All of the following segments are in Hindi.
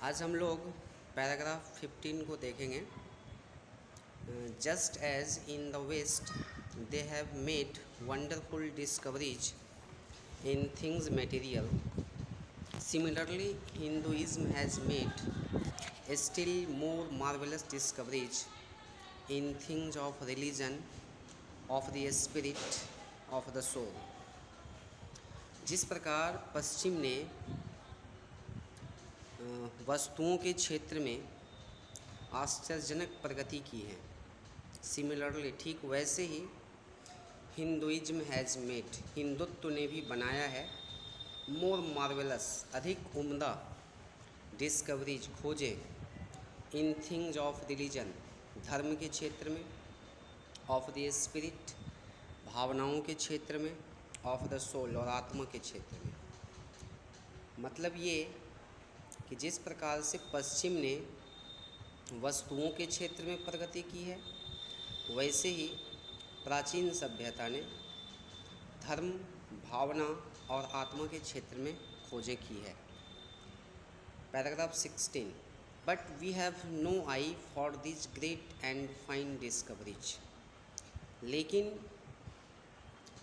आज हम लोग पैराग्राफ 15 को देखेंगे। Just as in the West they have made wonderful discoveries in things material, similarly Hinduism has made still more marvellous discoveries in things of religion of the spirit of the soul. जिस प्रकार पश्चिम ने वस्तुओं के क्षेत्र में आश्चर्यजनक प्रगति की है, सिमिलरली ठीक वैसे ही हिंदुइज्म हैज़ मेड, हिंदुत्व ने भी बनाया है मोर मार्वेलस, अधिक उम्दा डिस्कवरीज, खोजें इन थिंग्स ऑफ रिलीजन, धर्म के क्षेत्र में, ऑफ द स्पिरिट, भावनाओं के क्षेत्र में, ऑफ द सोल और आत्मा के क्षेत्र में। मतलब ये कि जिस प्रकार से पश्चिम ने वस्तुओं के क्षेत्र में प्रगति की है, वैसे ही प्राचीन सभ्यता ने धर्म, भावना और आत्मा के क्षेत्र में खोजें की है। Paragraph 16, but we have no eye for this great and fine discoveries. लेकिन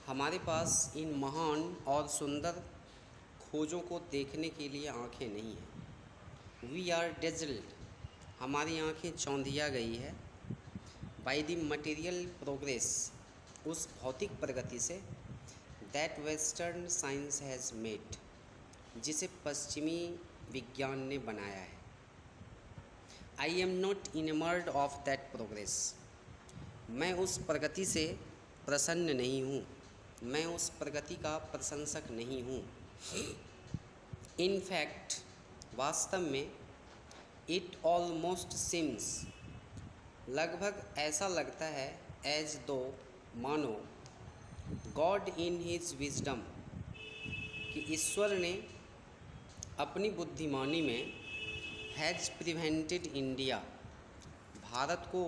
हमारे पास इन महान और सुंदर खोजों को देखने के लिए आँखें नहीं हैं। वी आर डेजल्ड, हमारी आँखें चौंधिया गई है, बाई द मटेरियल प्रोग्रेस, उस भौतिक प्रगति से, that western science has made, जिसे पश्चिमी विज्ञान ने बनाया है। I am not enamoured of that progress, मैं उस प्रगति से प्रसन्न नहीं हूँ, मैं उस प्रगति का प्रशंसक नहीं हूँ। इन फैक्ट, वास्तव में, इट ऑलमोस्ट सिम्स, लगभग ऐसा लगता है, एज दो, मानो, गॉड इन हिज विजडम, कि ईश्वर ने अपनी बुद्धिमानी में हैज़ प्रिवेंटेड इंडिया, भारत को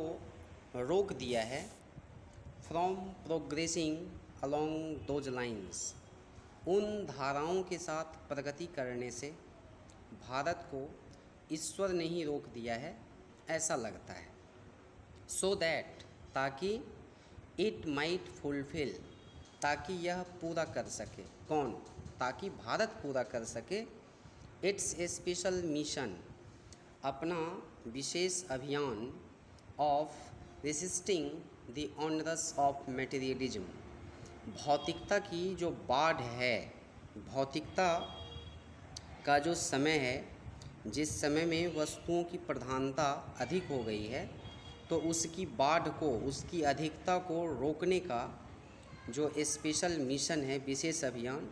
रोक दिया है, from progressing along those lines, उन धाराओं के साथ प्रगति करने से भारत को ईश्वर ने ही रोक दिया है, ऐसा लगता है। सो दैट, ताकि, इट माइट फुलफिल, ताकि यह पूरा कर सके, कौन, ताकि भारत पूरा कर सके, इट्स ए स्पेशल मिशन, अपना विशेष अभियान, of resisting the onrush of materialism, भौतिकता की जो बाढ़ है, भौतिकता का जो समय है, जिस समय में वस्तुओं की प्रधानता अधिक हो गई है, तो उसकी बाढ़ को, उसकी अधिकता को रोकने का जो स्पेशल मिशन है, विशेष अभियान,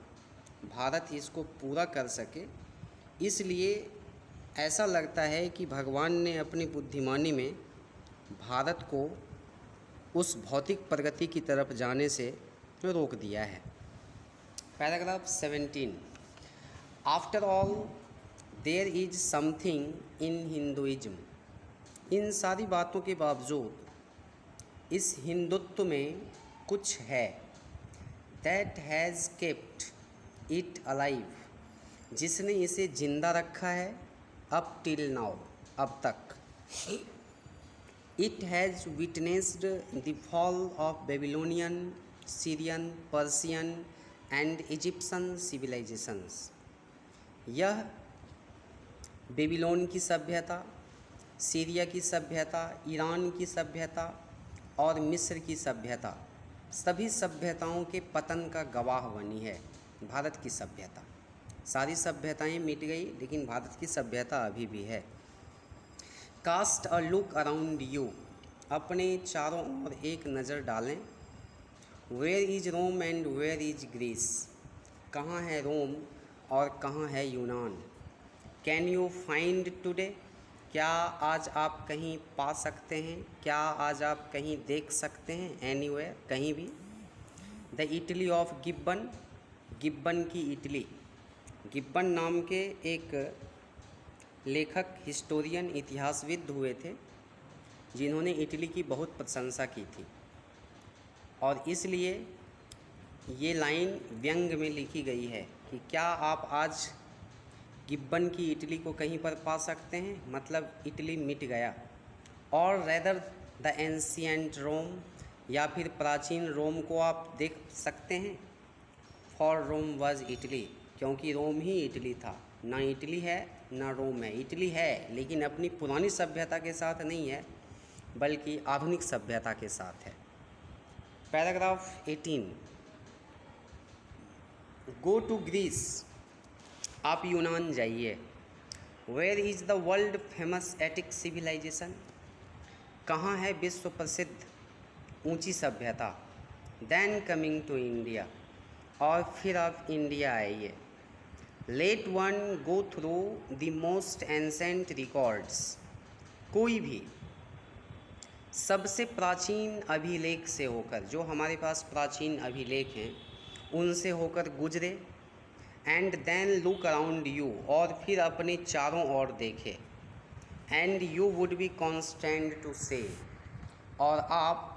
भारत इसको पूरा कर सके। इसलिए ऐसा लगता है कि भगवान ने अपनी बुद्धिमानी में भारत को उस भौतिक प्रगति की तरफ जाने से रोक दिया है। Paragraph 17, after all there is something in Hinduism, इन सारी बातों के बावजूद इस हिंदुत्व में कुछ है, that has kept it alive, जिसने इसे जिंदा रखा है, अप टिल नाउ, अब तक। It has witnessed the fall of Babylonian, Syrian, Persian and Egyptian civilisations, यह बेबीलोन की सभ्यता, सीरिया की सभ्यता, ईरान की सभ्यता और मिस्र की सभ्यता, सभी सभ्यताओं के पतन का गवाह बनी है भारत की सभ्यता। सारी सभ्यताएं मिट गई, लेकिन भारत की सभ्यता अभी भी है। Cast a look around you, अपने चारों ओर एक नज़र डालें। Where is Rome and where is Greece, कहाँ है रोम और कहाँ है यूनान। कैन यू फाइंड टुडे, क्या आज आप कहीं पा सकते हैं, क्या आज आप कहीं देख सकते हैं, एनीवेयर, कहीं भी। The Italy of Gibbon, Gibbon की इटली, गिब्बन नाम के एक लेखक, हिस्टोरियन, इतिहासविद हुए थे, जिन्होंने इटली की बहुत प्रशंसा की थी, और इसलिए ये लाइन व्यंग में लिखी गई है कि क्या आप आज गिब्बन की इटली को कहीं पर पा सकते हैं, मतलब इटली मिट गया। और रेदर द एंशियंट रोम, या फिर प्राचीन रोम को आप देख सकते हैं। फॉर रोम वॉज इटली, क्योंकि रोम ही इटली था। ना इटली है ना रोम है। इटली है लेकिन अपनी पुरानी सभ्यता के साथ नहीं है, बल्कि आधुनिक सभ्यता के साथ है। पैराग्राफ 18, गो टू ग्रीस, आप यूनान जाइए। Where is the world famous Attic civilisation, कहाँ है विश्व प्रसिद्ध ऊंची सभ्यता। देन कमिंग टू इंडिया, और फिर आप इंडिया आइए। Let one go through the most ancient records, कोई भी सबसे प्राचीन अभिलेख से होकर, जो हमारे पास प्राचीन अभिलेख हैं उनसे होकर गुजरे। And then look around you, और फिर अपने चारों ओर देखे। And you would be constant to say, और आप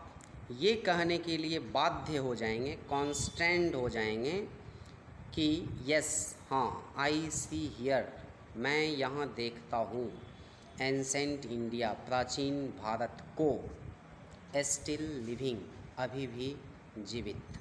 ये कहने के लिए बाध्य हो जाएंगे, कॉन्स्टेंट हो जाएंगे कि यस, हाँ, आई सी हियर, मैं यहाँ देखता हूँ एंसेंट इंडिया, प्राचीन भारत को, स्टिल लिविंग, अभी भी जीवित।